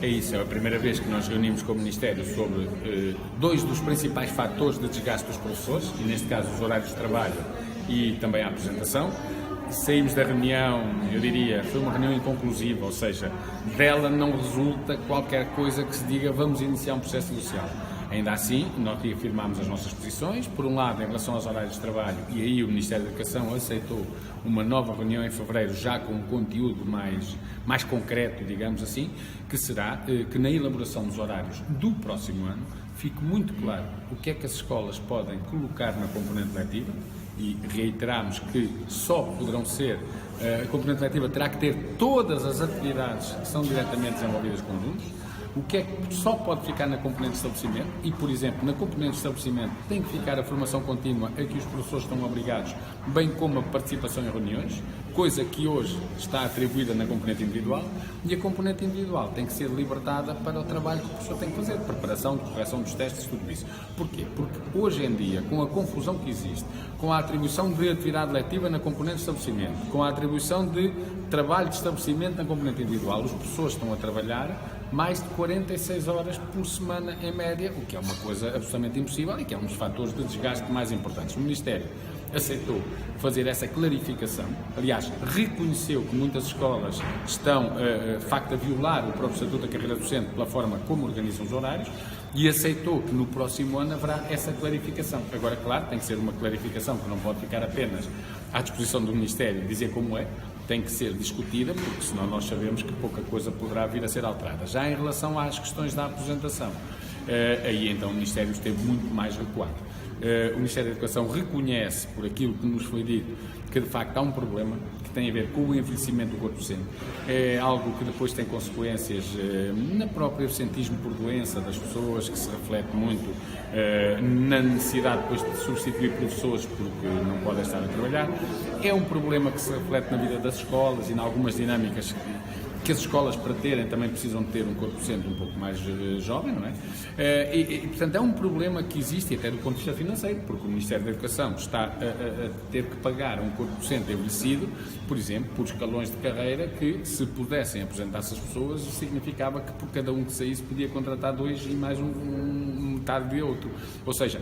É isso, é a primeira vez que nós reunimos com o Ministério sobre dois dos principais fatores de desgaste dos professores, e neste caso os horários de trabalho e também a apresentação. Saímos da reunião, eu diria, foi uma reunião inconclusiva, ou seja, dela não resulta qualquer coisa que se diga vamos iniciar um processo negocial. Ainda assim, nós reafirmámos as nossas posições, por um lado em relação aos horários de trabalho, e aí o Ministério da Educação aceitou uma nova reunião em fevereiro, já com um conteúdo mais concreto, digamos assim, que será que na elaboração dos horários do próximo ano fique muito claro o que é que as escolas podem colocar na componente letiva, e reiteramos que só poderão ser, a componente letiva terá que ter todas as atividades que são diretamente desenvolvidas com alunos, o que é que só pode ficar na componente de estabelecimento e, por exemplo, na componente de estabelecimento tem que ficar a formação contínua a que os professores estão obrigados, bem como a participação em reuniões, coisa que hoje está atribuída na componente individual, e a componente individual tem que ser libertada para o trabalho que o professor tem que fazer, preparação, correção dos testes, tudo isso. Porquê? Porque hoje em dia, com a confusão que existe, com a atribuição de atividade letiva na componente de estabelecimento, com a atribuição de trabalho de estabelecimento na componente individual, os professores estão a trabalhar mais de 46 horas por semana em média, o que é uma coisa absolutamente impossível e que é um dos fatores de desgaste mais importantes. O Ministério aceitou fazer essa clarificação, aliás, reconheceu que muitas escolas estão, de facto, a violar o próprio Estatuto da Carreira Docente pela forma como organizam os horários e aceitou que no próximo ano haverá essa clarificação. Agora, claro, tem que ser uma clarificação que não pode ficar apenas à disposição do Ministério dizer como é, tem que ser discutida, porque senão nós sabemos que pouca coisa poderá vir a ser alterada. Já em relação às questões da apresentação, aí então o Ministério esteve muito mais recuado. O Ministério da Educação reconhece, por aquilo que nos foi dito, que de facto há um problema que tem a ver com o envelhecimento do corpo docente. É algo que depois tem consequências no próprio absentismo por doença das pessoas, que se reflete muito na necessidade depois de substituir professores porque não podem estar a trabalhar. É um problema que se reflete na vida das escolas e em algumas dinâmicas que as escolas, para terem, também precisam de ter um corpo docente um pouco mais jovem, não é? Portanto, é um problema que existe até do ponto de vista financeiro, porque o Ministério da Educação está a ter que pagar um corpo docente envelhecido, por exemplo, por escalões de carreira que, se pudessem apresentar-se as pessoas, significava que por cada um que saísse podia contratar dois e mais metade de outro. Ou seja,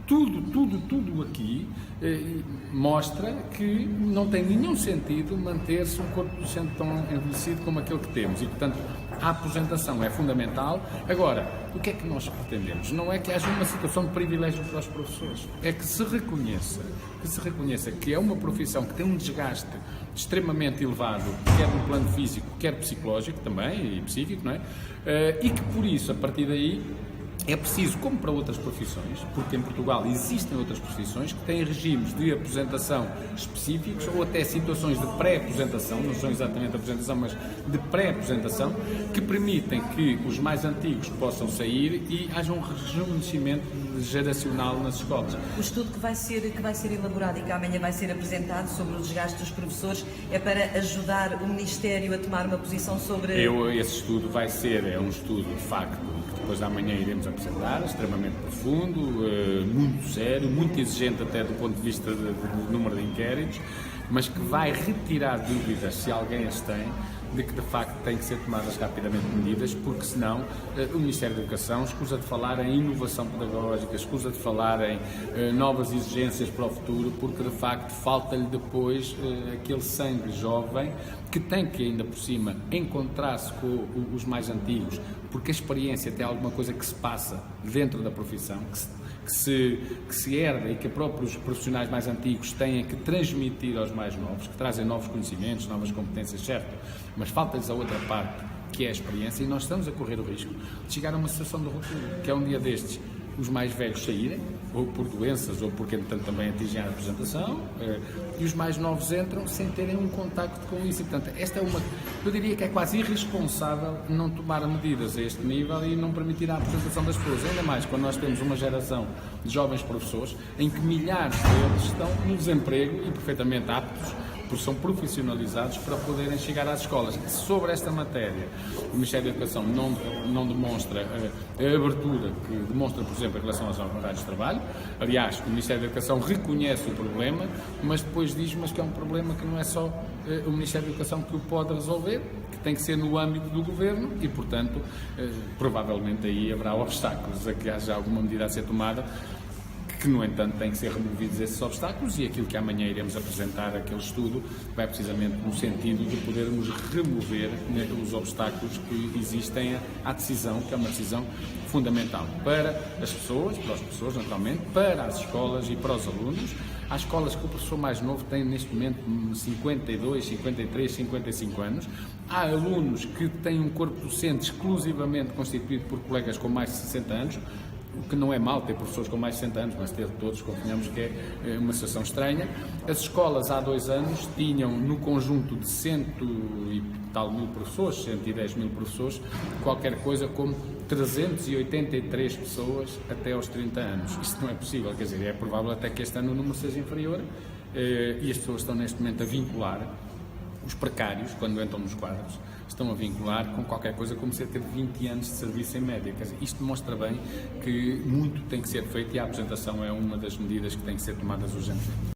tudo aqui mostra que não tem nenhum sentido manter-se um corpo docente tão envelhecido como aquele que temos e, portanto, a aposentação é fundamental. Agora, o que é que nós pretendemos? Não é que haja uma situação de privilégio para os professores, é que se reconheça que é uma profissão que tem um desgaste extremamente elevado, quer no plano físico, quer psicológico também, e psíquico, não é? E que, por isso, a partir daí, é preciso, como para outras profissões, porque em Portugal existem outras profissões que têm regimes de aposentação específicos ou até situações de pré-aposentação, não são exatamente aposentação, mas de pré-aposentação, que permitem que os mais antigos possam sair e haja um rejuvenescimento geracional nas escolas. O estudo que vai ser elaborado e que amanhã vai ser apresentado sobre o desgaste dos professores é para ajudar o Ministério a tomar uma posição sobre... Esse estudo é um estudo de facto, que depois da manhã iremos apresentar, extremamente profundo, muito sério, muito exigente até do ponto de vista do número de inquéritos, mas que vai retirar dúvidas, se alguém as tem, de que de facto têm que ser tomadas rapidamente medidas, porque senão o Ministério da Educação escusa de falar em inovação pedagógica, escusa de falar em novas exigências para o futuro, porque de facto falta-lhe depois aquele sangue jovem que tem que ainda por cima encontrar-se com os mais antigos, porque a experiência tem alguma coisa que se passa dentro da profissão, que se herda e que próprios profissionais mais antigos têm que transmitir aos mais novos, que trazem novos conhecimentos, novas competências, certo, mas falta-lhes a outra parte, que é a experiência, e nós estamos a correr o risco de chegar a uma situação de ruptura, que é um dia destes os mais velhos saírem, ou por doenças, ou porque, entretanto, também atingem a apresentação, e os mais novos entram sem terem um contacto com isso. E, portanto, eu diria que é quase irresponsável não tomar medidas a este nível e não permitir a apresentação das pessoas, ainda mais quando nós temos uma geração de jovens professores em que milhares deles estão no desemprego e perfeitamente aptos, porque são profissionalizados para poderem chegar às escolas. Sobre esta matéria, o Ministério da Educação não demonstra a abertura que demonstra, por exemplo, em relação aos horários de trabalho. Aliás, o Ministério da Educação reconhece o problema, mas depois diz que é um problema que não é só o Ministério da Educação que o pode resolver, que tem que ser no âmbito do Governo e, portanto, provavelmente aí haverá obstáculos a que haja alguma medida a ser tomada, que, no entanto, têm que ser removidos esses obstáculos, e aquilo que amanhã iremos apresentar, aquele estudo, vai precisamente no sentido de podermos remover os obstáculos que existem à decisão, que é uma decisão fundamental para as pessoas, para os professores, naturalmente, para as escolas e para os alunos. Há escolas que o professor mais novo tem, neste momento, 52, 53, 55 anos. Há alunos que têm um corpo docente exclusivamente constituído por colegas com mais de 60 anos, o que não é mal ter professores com mais de 60 anos, mas ter todos, convenhamos que é uma situação estranha. As escolas há 2 anos tinham, no conjunto de 100 e tal mil professores, 110 mil professores, qualquer coisa como 383 pessoas até aos 30 anos. Isto não é possível, quer dizer, é provável até que este ano o número seja inferior, e as pessoas estão neste momento a vincular, os precários, quando entram nos quadros, estão a vincular com qualquer coisa como cerca de 20 anos de serviço em média. Quer dizer, isto demonstra bem que muito tem que ser feito, e a apresentação é uma das medidas que têm que ser tomadas urgentemente.